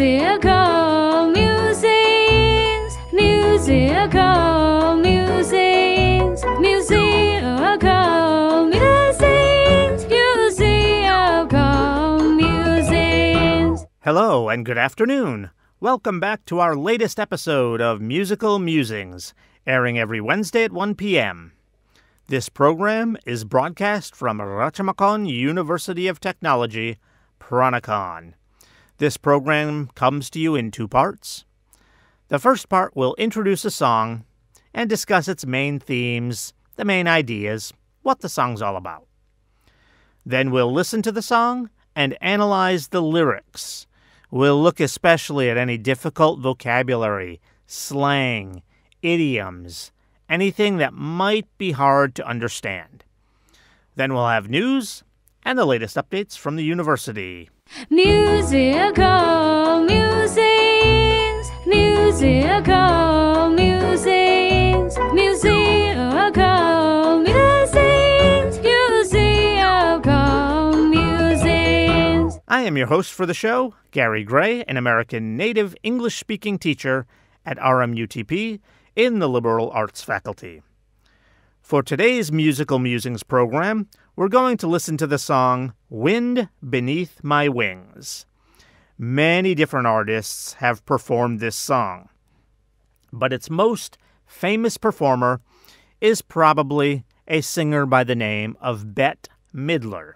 Musical musings, musical musings, musical musings, musical musings. Hello and good afternoon. Welcome back to our latest episode of Musical Musings, airing every Wednesday at 1 p.m. This program is broadcast from Ratchamakon University of Technology, Pranakon. This program comes to you in two parts. The first part will introduce a song and discuss its main themes, the main ideas, what the song's all about. Then we'll listen to the song and analyze the lyrics. We'll look especially at any difficult vocabulary, slang, idioms, anything that might be hard to understand. Then we'll have news and the latest updates from the university. Musical musings, musical musings, musical musings, musical musings. I am your host for the show, Gary Gray, an American native English-speaking teacher at RMUTP in the Liberal Arts faculty. For today's Musical Musings program, we're going to listen to the song Wind Beneath My Wings. Many different artists have performed this song, but its most famous performer is probably a singer by the name of Bette Midler.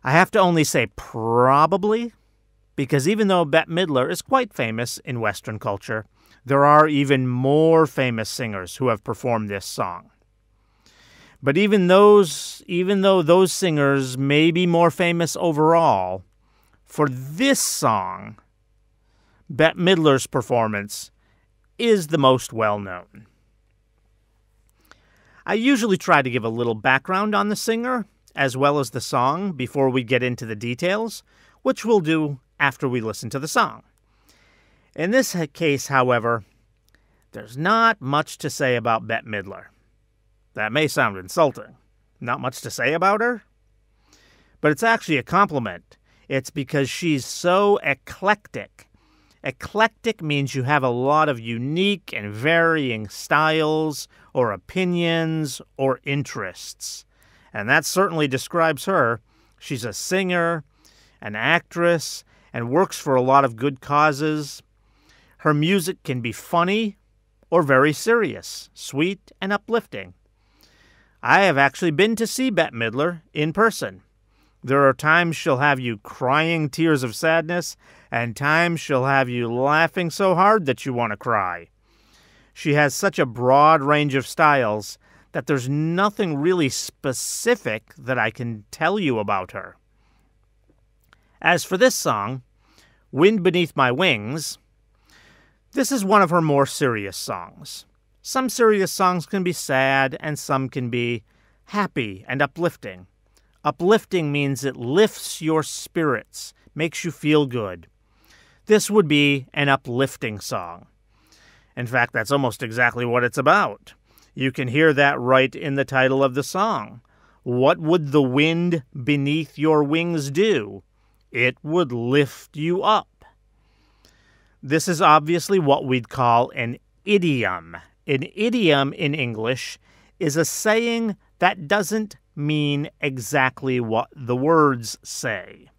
I have to only say probably, because even though Bette Midler is quite famous in Western culture, there are even more famous singers who have performed this song. But even though those singers may be more famous overall, for this song, Bette Midler's performance is the most well-known. I usually try to give a little background on the singer, as well as the song, before we get into the details, which we'll do after we listen to the song. In this case, however, there's not much to say about Bette Midler. That may sound insulting. Not much to say about her? But it's actually a compliment. It's because she's so eclectic. Eclectic means you have a lot of unique and varying styles or opinions or interests. And that certainly describes her. She's a singer, an actress, and works for a lot of good causes. Her music can be funny or very serious, sweet and uplifting. I have actually been to see Bette Midler in person. There are times she'll have you crying tears of sadness, and times she'll have you laughing so hard that you want to cry. She has such a broad range of styles that there's nothing really specific that I can tell you about her. As for this song, Wind Beneath My Wings, this is one of her more serious songs. Some serious songs can be sad, and some can be happy and uplifting. Uplifting means it lifts your spirits, makes you feel good. This would be an uplifting song. In fact, that's almost exactly what it's about. You can hear that right in the title of the song. What would the wind beneath your wings do? It would lift you up. This is obviously what we'd call an idiom. An idiom in English is a saying that doesn't mean exactly what the words say.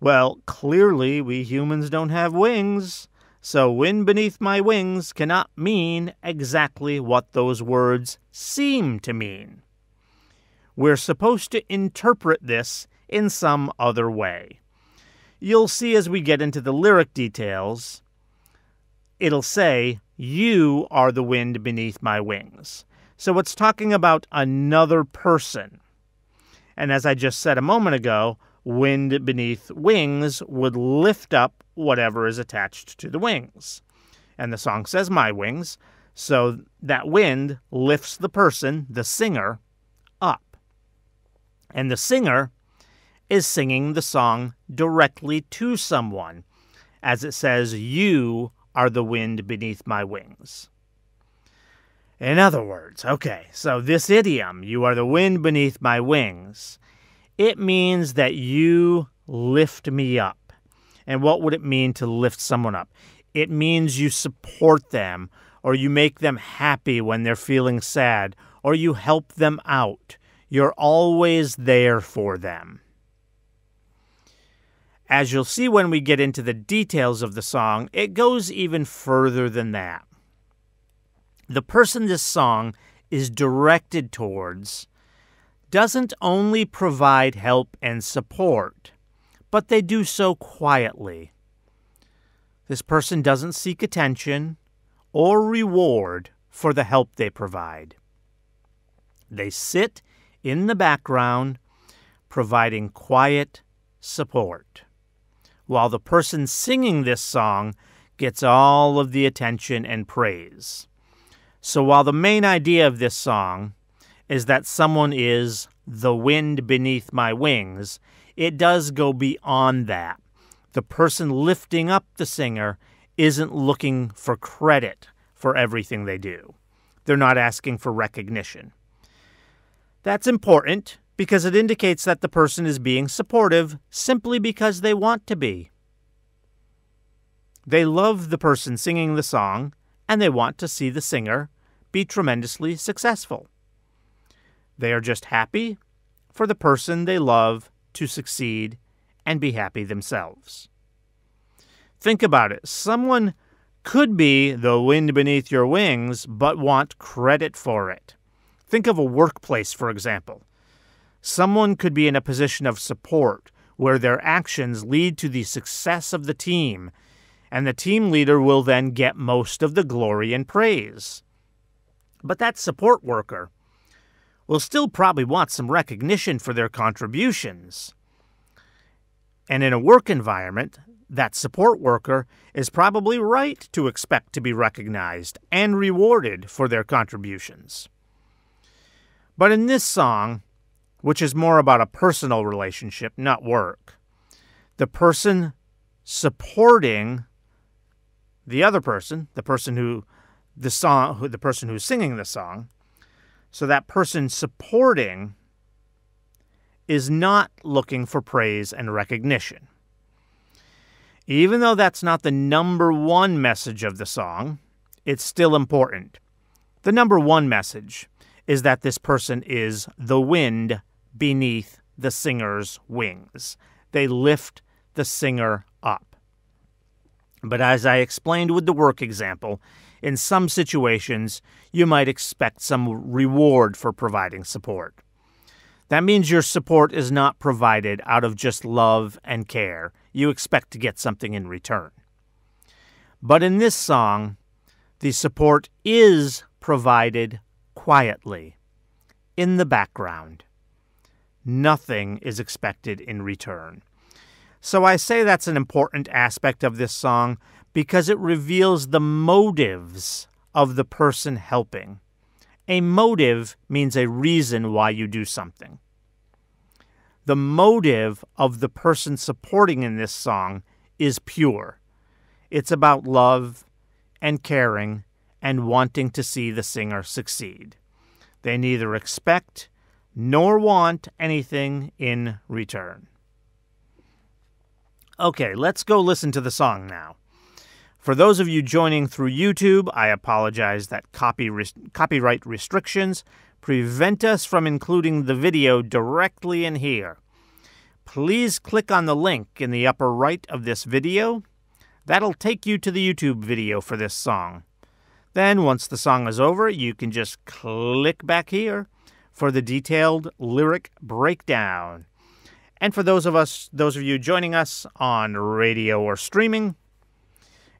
Well, clearly we humans don't have wings, so wind beneath my wings cannot mean exactly what those words seem to mean. We're supposed to interpret this in some other way. You'll see as we get into the lyric details, it'll say, "You are the wind beneath my wings." So it's talking about another person. And as I just said a moment ago, wind beneath wings would lift up whatever is attached to the wings. And the song says my wings, so that wind lifts the person, the singer, up. And the singer is singing the song directly to someone, as it says, "You are the wind beneath my wings." In other words, okay, so this idiom, "you are the wind beneath my wings," it means that you lift me up. And what would it mean to lift someone up? It means you support them, or you make them happy when they're feeling sad, or you help them out. You're always there for them. As you'll see when we get into the details of the song, it goes even further than that. The person this song is directed towards doesn't only provide help and support, but they do so quietly. This person doesn't seek attention or reward for the help they provide. They sit in the background, providing quiet support, while the person singing this song gets all of the attention and praise. So while the main idea of this song is that someone is the wind beneath my wings, it does go beyond that. The person lifting up the singer isn't looking for credit for everything they do. They're not asking for recognition. That's important because it indicates that the person is being supportive simply because they want to be. They love the person singing the song, and they want to see the singer be tremendously successful. They are just happy for the person they love to succeed and be happy themselves. Think about it. Someone could be the wind beneath your wings, but want credit for it. Think of a workplace, for example. Someone could be in a position of support where their actions lead to the success of the team, and the team leader will then get most of the glory and praise. But that support worker will still probably want some recognition for their contributions. And in a work environment, that support worker is probably right to expect to be recognized and rewarded for their contributions. But in this song, which is more about a personal relationship, not work, the person supporting the other person, the person who's singing the song, so that person supporting is not looking for praise and recognition. Even though that's not the number one message of the song, it's still important. The number one message is that this person is the wind beneath the singer's wings. They lift the singer up. But as I explained with the work example, in some situations, you might expect some reward for providing support. That means your support is not provided out of just love and care. You expect to get something in return. But in this song, the support is provided quietly, in the background. Nothing is expected in return. So I say that's an important aspect of this song because it reveals the motives of the person helping. A motive means a reason why you do something. The motive of the person supporting in this song is pure. It's about love and caring and wanting to see the singer succeed. They neither expect nor want anything in return. Okay, let's go listen to the song now. For those of you joining through YouTube, I apologize that copyright restrictions prevent us from including the video directly in here. Please click on the link in the upper right of this video. That'll take you to the YouTube video for this song. Then, once the song is over, you can just click back here for the detailed lyric breakdown. And for those of you joining us on radio or streaming,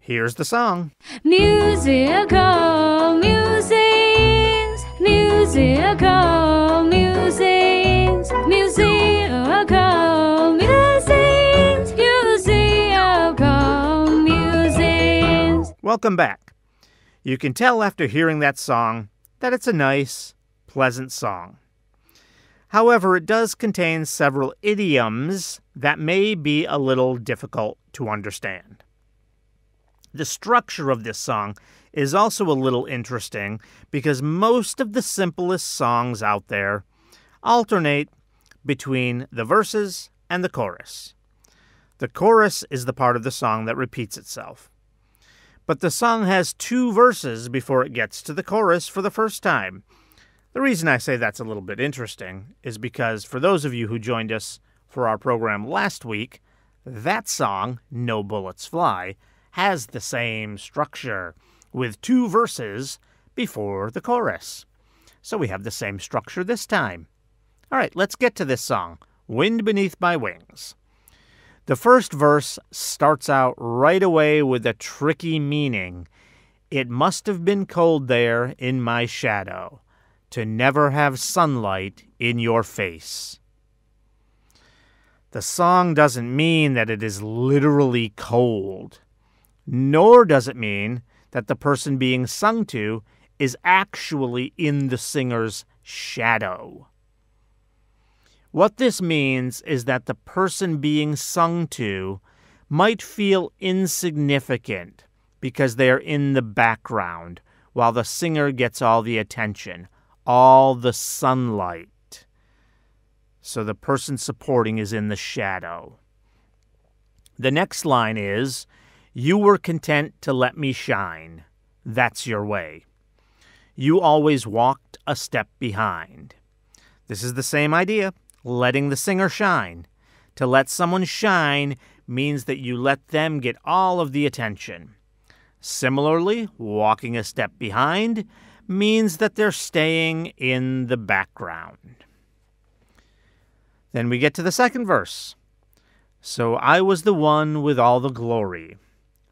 here's the song. Musical musings, musical musings, musical musings, musical musings. Welcome back. You can tell after hearing that song that it's a nice, pleasant song. However, it does contain several idioms that may be a little difficult to understand. The structure of this song is also a little interesting because most of the simplest songs out there alternate between the verses and the chorus. The chorus is the part of the song that repeats itself. But the song has 2 verses before it gets to the chorus for the first time. The reason I say that's a little bit interesting is because for those of you who joined us for our program last week, that song, No Bullets Fly, has the same structure, with 2 verses before the chorus. So we have the same structure this time. All right, let's get to this song, Wind Beneath My Wings. The first verse starts out right away with a tricky meaning. It must have been cold there in my shadow to never have sunlight in your face. The song doesn't mean that it is literally cold, nor does it mean that the person being sung to is actually in the singer's shadow. What this means is that the person being sung to might feel insignificant because they are in the background while the singer gets all the attention, all the sunlight. So the person supporting is in the shadow. The next line is, you were content to let me shine. That's your way. You always walked a step behind. This is the same idea. Letting the singer shine. To let someone shine means that you let them get all of the attention. Similarly, walking a step behind means that they're staying in the background. Then we get to the second verse. So I was the one with all the glory,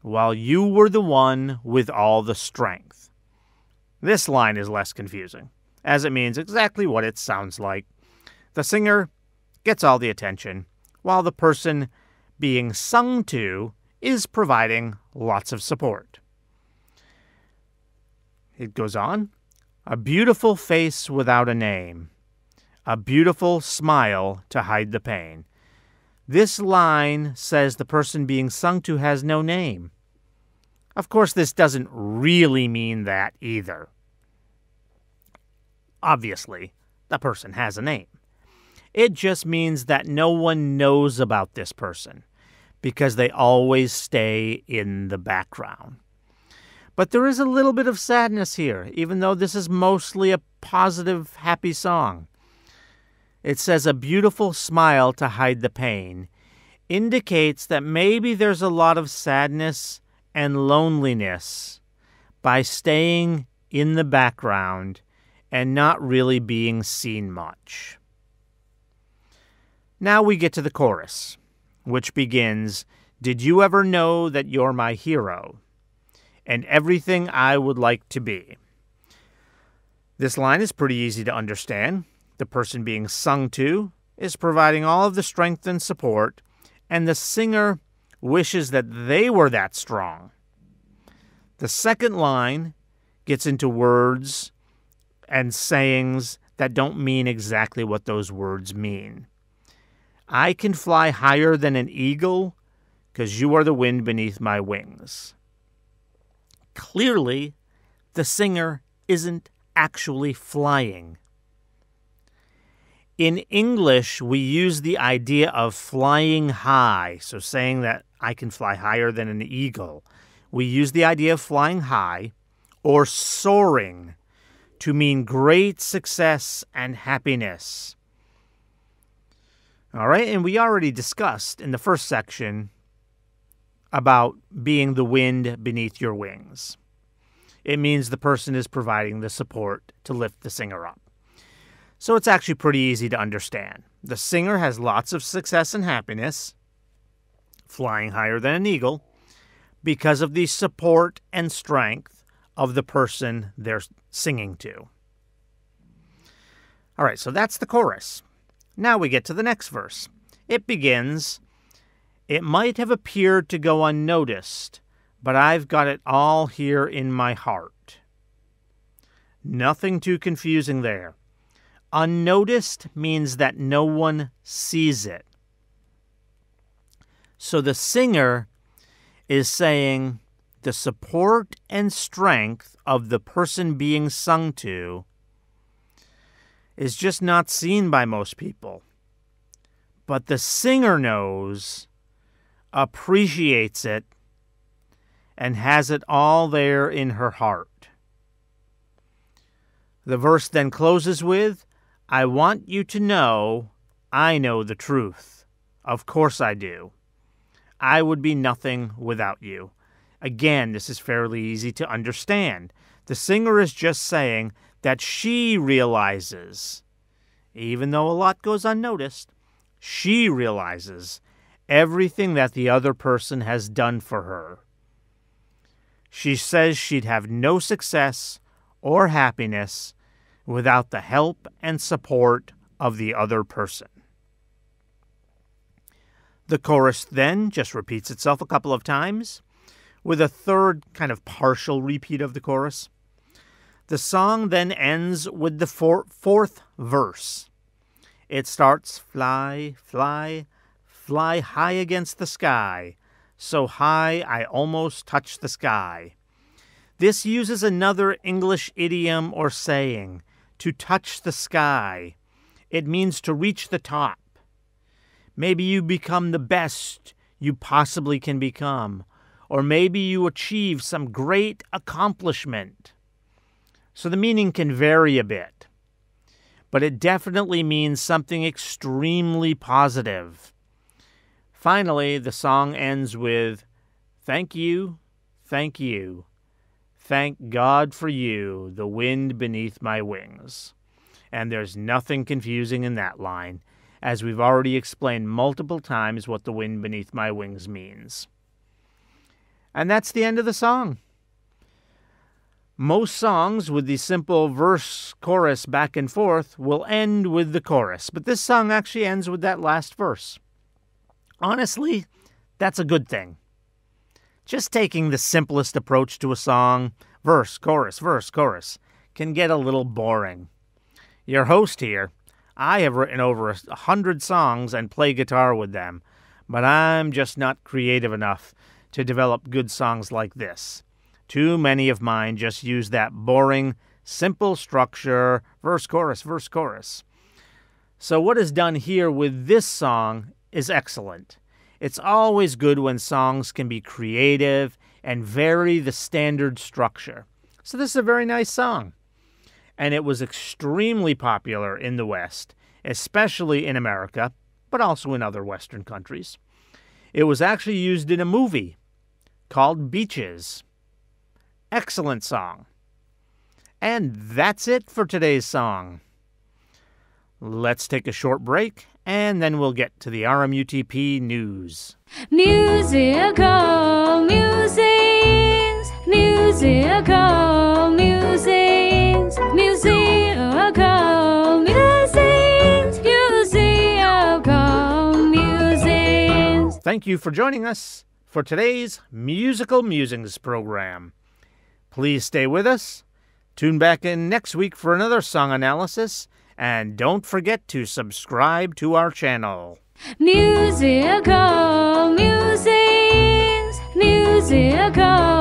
while you were the one with all the strength. This line is less confusing, as it means exactly what it sounds like. The singer gets all the attention, while the person being sung to is providing lots of support. It goes on. A beautiful face without a name. A beautiful smile to hide the pain. This line says the person being sung to has no name. Of course, this doesn't really mean that either. Obviously, the person has a name. It just means that no one knows about this person because they always stay in the background. But there is a little bit of sadness here, even though this is mostly a positive, happy song. It says a beautiful smile to hide the pain indicates that maybe there's a lot of sadness and loneliness by staying in the background and not really being seen much. Now we get to the chorus, which begins, did you ever know that you're my hero and everything I would like to be? This line is pretty easy to understand. The person being sung to is providing all of the strength and support, and the singer wishes that they were that strong. The second line gets into words and sayings that don't mean exactly what those words mean. I can fly higher than an eagle because you are the wind beneath my wings. Clearly, the singer isn't actually flying. In English, we use the idea of flying high, so saying that I can fly higher than an eagle. We use the idea of flying high or soaring to mean great success and happiness. All right, and we already discussed in the first section about being the wind beneath your wings. It means the person is providing the support to lift the singer up. So it's actually pretty easy to understand. The singer has lots of success and happiness, flying higher than an eagle, because of the support and strength of the person they're singing to. All right, so that's the chorus. Now we get to the next verse. It begins, it might have appeared to go unnoticed, but I've got it all here in my heart. Nothing too confusing there. Unnoticed means that no one sees it. So the singer is saying the support and strength of the person being sung to is just not seen by most people. But the singer knows, appreciates it, and has it all there in her heart. The verse then closes with, I want you to know I know the truth. Of course I do. I would be nothing without you. Again, this is fairly easy to understand. The singer is just saying that she realizes, even though a lot goes unnoticed, she realizes everything that the other person has done for her. She says she'd have no success or happiness without the help and support of the other person. The chorus then just repeats itself a couple of times, with a third kind of partial repeat of the chorus. The song then ends with the fourth verse. It starts, fly, fly, fly high against the sky, so high I almost touch the sky. This uses another English idiom or saying, to touch the sky. It means to reach the top. Maybe you become the best you possibly can become, or maybe you achieve some great accomplishment. So the meaning can vary a bit, but it definitely means something extremely positive. Finally, the song ends with, thank you, thank you. Thank God for you, the wind beneath my wings. And there's nothing confusing in that line, as we've already explained multiple times what the wind beneath my wings means. And that's the end of the song. Most songs with the simple verse-chorus back and forth will end with the chorus, but this song actually ends with that last verse. Honestly, that's a good thing. Just taking the simplest approach to a song, verse, chorus, can get a little boring. Your host here, I have written over 100 songs and play guitar with them, but I'm just not creative enough to develop good songs like this. Too many of mine just use that boring, simple structure, verse, chorus. So what is done here with this song is excellent. It's always good when songs can be creative and vary the standard structure. So this is a very nice song. And it was extremely popular in the West, especially in America, but also in other Western countries. It was actually used in a movie called Beaches. Excellent song. And that's it for today's song. Let's take a short break, and then we'll get to the RMUTP news. Musical musings, musical musings, musical musings, musical musings. Thank you for joining us for today's Musical Musings program. Please stay with us. Tune back in next week for another song analysis. And don't forget to subscribe to our channel. Musical musings, musical